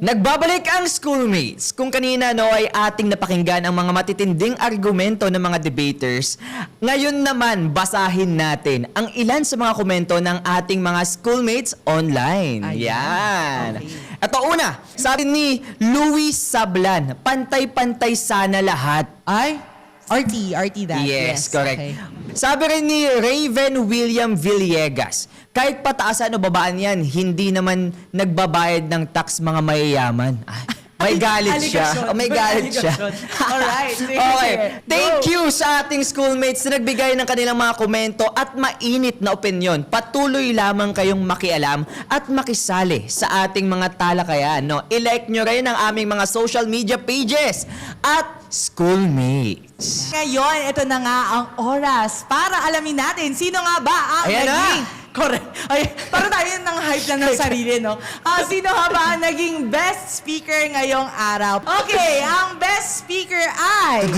Nagbabalik ang schoolmates. Kung kanina ay ating napakinggan ang mga matitinding argumento ng mga debaters, ngayon naman basahin natin ang ilan sa mga komento ng ating mga schoolmates online. Yan. Okay. Ito una, sabi ni Louis Sablan, pantay-pantay sana lahat. Ay, RT that. Yes, correct. Okay. Sabi rin ni Raven William Villegas, kahit pataasan o babaan yan, hindi naman nagbabayad ng tax mga mayayaman. Ay, may galit siya. Aligasyon. May galit siya. Alright. Okay. Thank you sa ating schoolmates na nagbigay ng kanilang mga komento at mainit na opinyon. Patuloy lamang kayong makialam at makisali sa ating mga talakayan. No? I-like nyo rin ang aming mga social media pages at schoolmates. Ngayon, ito na nga ang oras para alamin natin sino nga ba ang Ayan na. naging... Correct. Ay, para tayo nang hype na ng sarili, no? Sino nga ba ang naging best speaker ngayong araw? Okay, ang best speaker ay...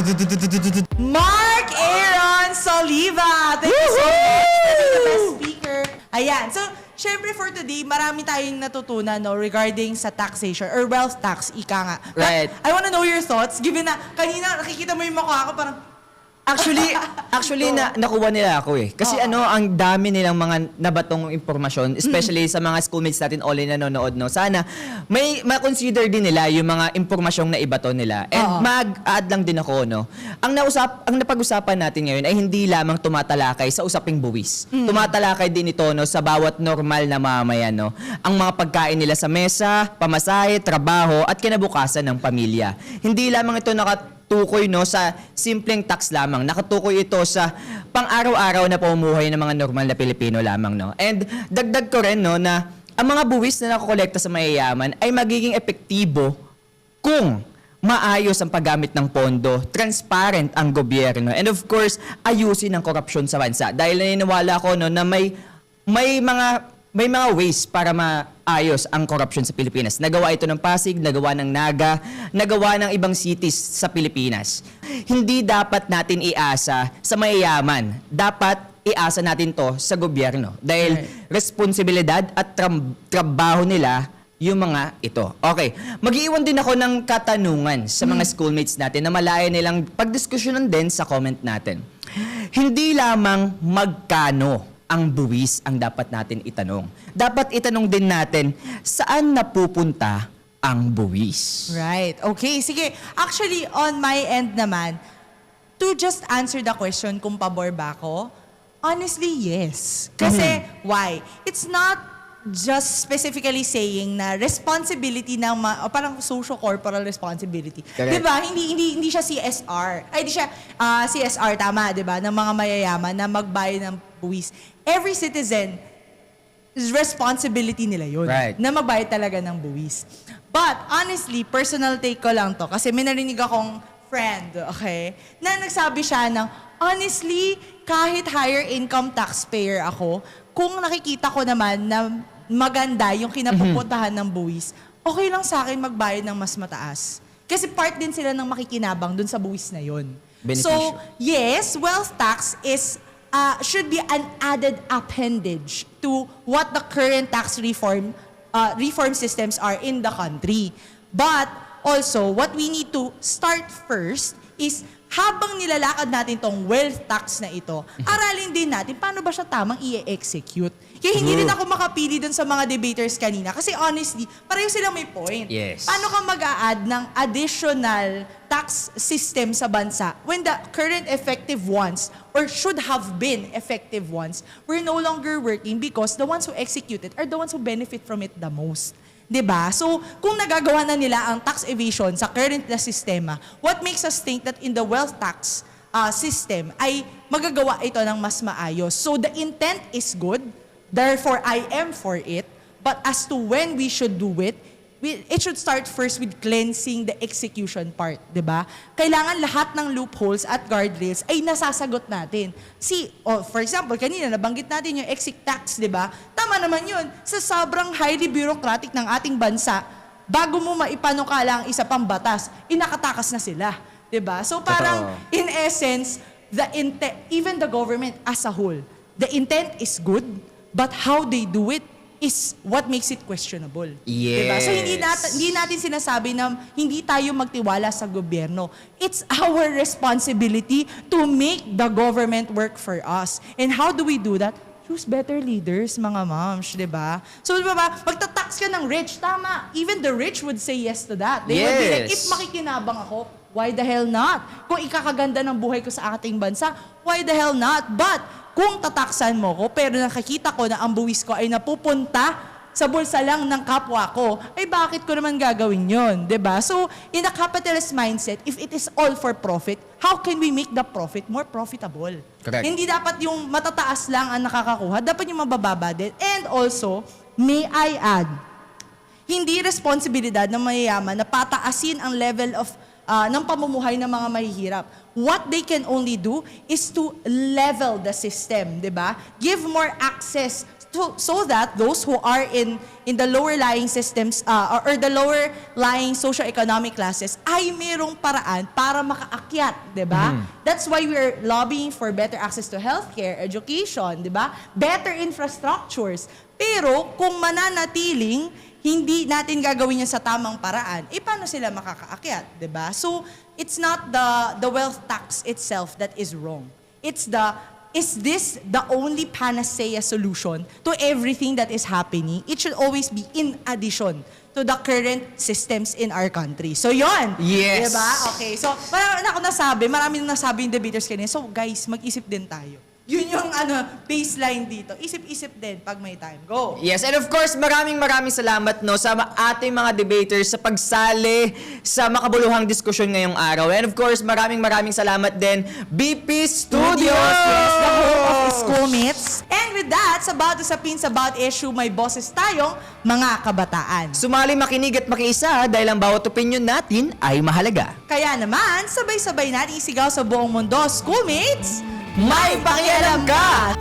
Mark Aaron Soliva! Thank you so much for being the best speaker. Ayan. So, syempre for today, marami tayong natutunan no, regarding sa taxation or wealth tax, ika nga. But Right. I wanna know your thoughts, given na kanina nakikita mo yung mukha ko, parang... Actually nakuha nila ako eh. Kasi ang dami nilang mga nabatong impormasyon, especially sa mga schoolmates natin online na nanonood, no. Sana may ma-consider din nila yung mga impormasyong na ibato nila. And mag-add lang din ako, no. Ang napag-usapan natin ngayon ay hindi lamang tumatalakay sa usaping buwis. Tumatalakay din ito, no, sa bawat normal na mamamayan, no. Ang mga pagkain nila sa mesa, pamasahe, trabaho at kinabukasan ng pamilya. Hindi lamang ito nakatukoy no sa simpleng tax lamang. Nakatukoy ito sa pang-araw-araw na pamumuhay ng mga normal na Pilipino lamang, no. And dagdag ko rin no na ang mga buwis na nakokolekta sa mayayaman ay magiging epektibo kung maayos ang paggamit ng pondo, transparent ang gobyerno, and of course, ayusin ang korupsyon sa bansa. Dahil naniniwala ko no na may mga ways para maayos ang corruption sa Pilipinas. Nagawa ito ng Pasig, nagawa ng Naga, nagawa ng ibang cities sa Pilipinas. Hindi dapat natin iasa sa mayayaman. Dapat iasa natin to sa gobyerno. Dahil responsibilidad at trabaho nila yung mga ito. Okay, mag-iwan din ako ng katanungan sa mga schoolmates natin na malaya nilang pagdiskusyonan din sa comment natin. Hindi lamang magkano ang buwis ang dapat natin itanong. Dapat itanong din natin saan napupunta ang buwis. Right. Okay, sige. Actually, on my end naman, to just answer the question kung pabor ba ako, honestly, yes. Kasi, why? It's not just specifically saying na responsibility ng parang socio-corporal responsibility. Correct. 'Di ba? Hindi siya CSR. Ay, hindi siya CSR tama, 'di ba? Ng mga mayayaman na magbayad ng buwis. Every citizen responsibility nila 'yun. Right. Na magbayad talaga ng buwis. But honestly, personal take ko lang 'to kasi may narinig akong friend, okay, na nagsabi siya ng honestly, kahit higher income taxpayer ako, kung nakikita ko naman na maganda yung kinapupuntahan ng buwis, okay lang sa akin magbayad ng mas mataas. Kasi part din sila ng makikinabang dun sa buwis na yun. Beneficio. So, yes, wealth tax is should be an added appendage to what the current tax reform systems are in the country. But also, what we need to start first is habang nilalakad natin tong wealth tax na ito, aralin din natin paano ba siya tamang i-execute. Kaya hindi rin ako makapili dun sa mga debaters kanina. Kasi honestly, pareho silang may point. Yes. Paano ka mag-a-add ng additional tax system sa bansa when the current effective ones, or should have been effective ones, were no longer working because the ones who execute it are the ones who benefit from it the most. 'Di ba? So, kung nagagawa na nila ang tax evasion sa current na sistema, what makes us think that in the wealth tax system ay magagawa ito ng mas maayos? So, the intent is good, therefore I am for it, but as to when we should do it, it should start first with cleansing the execution part, 'di ba? Kailangan lahat ng loopholes at guardrails ay nasasagot natin. For example, kanina nabanggit natin yung exit tax, 'di ba? Tama naman 'yun. Sa sobrang highly bureaucratic ng ating bansa, bago mo maipanukala ang isa pang batas, inakatakas na sila, 'di ba? So parang in essence, even the government as a whole, the intent is good, but how they do it is what makes it questionable. Yes. Diba? So hindi natin sinasabi na hindi tayo magtiwala sa gobyerno. It's our responsibility to make the government work for us. And how do we do that? Choose better leaders, mga moms, di ba? So, di ba, magta-tax ka ng rich, tama. Even the rich would say yes to that. They would be like, if Yes. makikinabang ako, why the hell not? Kung ikakaganda ng buhay ko sa ating bansa, why the hell not? But, kung tataksan mo ko, pero nakikita ko na ang buwis ko ay napupunta sa bulsa lang ng kapwa ko, ay bakit ko naman gagawin yon, 'di ba? So, in a capitalist mindset, if it is all for profit, how can we make the profit more profitable? Correct. Hindi dapat yung matataas lang ang nakakakuha, dapat yung mabababa din. And also, may I add, hindi responsibilidad ng mayayaman na pataasin ang level of ng pamumuhay ng mga mahihirap. What they can only do is to level the system, 'di ba? Give more access so that those who are in the lower lying systems or the lower lying socio-economic classes ay mayroong paraan para makaakyat, 'di ba? That's why we're lobbying for better access to healthcare, education, 'di ba? Better infrastructures. Pero kung mananatiling hindi natin gagawin yan sa tamang paraan, paano sila makakaakyat, 'di ba? So, it's not the wealth tax itself that is wrong. Is this the only panacea solution to everything that is happening? It should always be in addition to the current systems in our country. So, yon. Yes. Diba? Okay. So, marami nang nasabi yung debaters kanina. So, guys, mag-isip din tayo. Yun yung baseline dito. Isip-isip din pag may time. Go. Yes, and of course, maraming salamat no sa ating mga debaters sa pagsali sa makabuluhang diskusyon ngayong araw. And of course, maraming salamat din BP Studios! Yes, the home of Schoolmates. And with that, sa Bawat Usapin sa Bawat Issue, may boses tayong mga kabataan. Sumali, makinig at makiisa dahil ang bawat opinion natin ay mahalaga. Kaya naman, sabay-sabay natin isigaw sa buong mundo, Schoolmates! May pakialam ka!